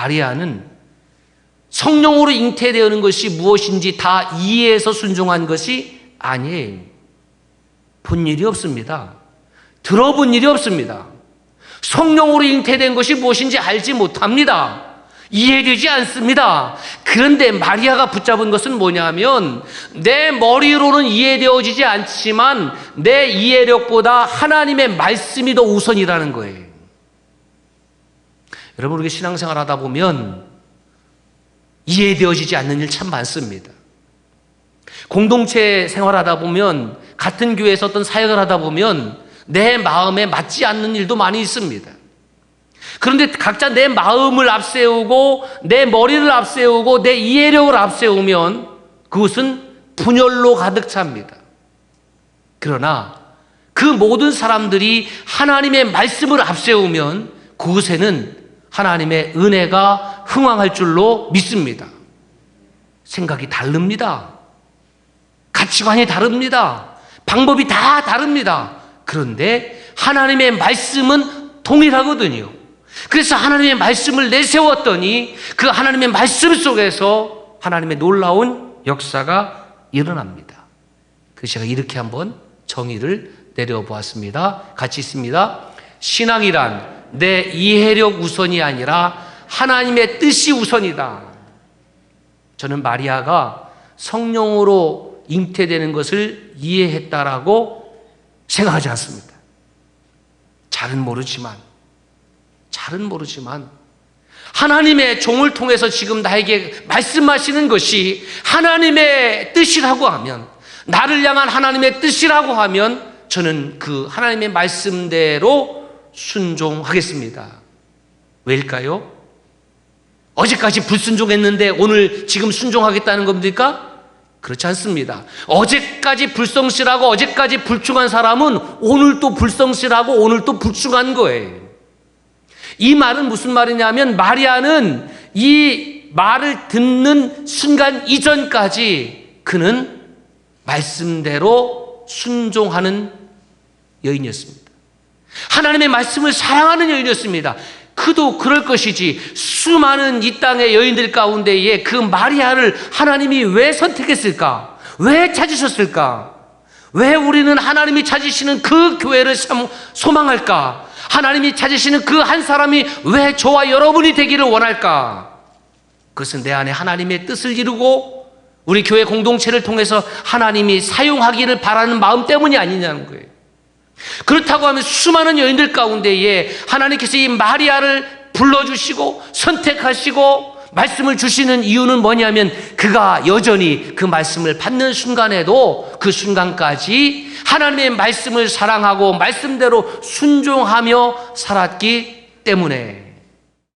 마리아는 성령으로 잉태되는 것이 무엇인지 다 이해해서 순종한 것이 아니에요. 본 일이 없습니다. 들어본 일이 없습니다. 성령으로 잉태된 것이 무엇인지 알지 못합니다. 이해되지 않습니다. 그런데 마리아가 붙잡은 것은 뭐냐면 내 머리로는 이해되어지지 않지만 내 이해력보다 하나님의 말씀이 더 우선이라는 거예요. 여러분, 우리가 신앙생활 하다 보면 이해되어지지 않는 일 참 많습니다. 공동체 생활하다 보면, 같은 교회에서 어떤 사역을 하다 보면 내 마음에 맞지 않는 일도 많이 있습니다. 그런데 각자 내 마음을 앞세우고 내 머리를 앞세우고 내 이해력을 앞세우면 그것은 분열로 가득 찹니다. 그러나 그 모든 사람들이 하나님의 말씀을 앞세우면 그곳에는 하나님의 은혜가 흥왕할 줄로 믿습니다. 생각이 다릅니다. 가치관이 다릅니다. 방법이 다 다릅니다. 그런데 하나님의 말씀은 동일하거든요. 그래서 하나님의 말씀을 내세웠더니 그 하나님의 말씀 속에서 하나님의 놀라운 역사가 일어납니다. 그래서 제가 이렇게 한번 정의를 내려보았습니다. 같이 있습니다. 신앙이란 내 이해력 우선이 아니라 하나님의 뜻이 우선이다. 저는 마리아가 성령으로 잉태되는 것을 이해했다라고 생각하지 않습니다. 잘은 모르지만 하나님의 종을 통해서 지금 나에게 말씀하시는 것이 하나님의 뜻이라고 하면, 나를 향한 하나님의 뜻이라고 하면 저는 그 하나님의 말씀대로 순종하겠습니다. 왜일까요? 어제까지 불순종했는데 오늘 지금 순종하겠다는 겁니까? 그렇지 않습니다. 어제까지 불성실하고 어제까지 불충한 사람은 오늘 또 불성실하고 오늘 또 불충한 거예요. 이 말은 무슨 말이냐면 마리아는 이 말을 듣는 순간 이전까지 그는 말씀대로 순종하는 여인이었습니다. 하나님의 말씀을 사랑하는 여인이었습니다. 그도 그럴 것이지 수많은 이 땅의 여인들 가운데에 그 마리아를 하나님이 왜 선택했을까? 왜 찾으셨을까? 왜 우리는 하나님이 찾으시는 그 교회를 소망할까? 하나님이 찾으시는 그 한 사람이 왜 저와 여러분이 되기를 원할까? 그것은 내 안에 하나님의 뜻을 이루고 우리 교회 공동체를 통해서 하나님이 사용하기를 바라는 마음 때문이 아니냐는 거예요. 그렇다고 하면 수많은 여인들 가운데에 하나님께서 이 마리아를 불러주시고 선택하시고 말씀을 주시는 이유는 뭐냐면 그가 여전히 그 말씀을 받는 순간에도 그 순간까지 하나님의 말씀을 사랑하고 말씀대로 순종하며 살았기 때문에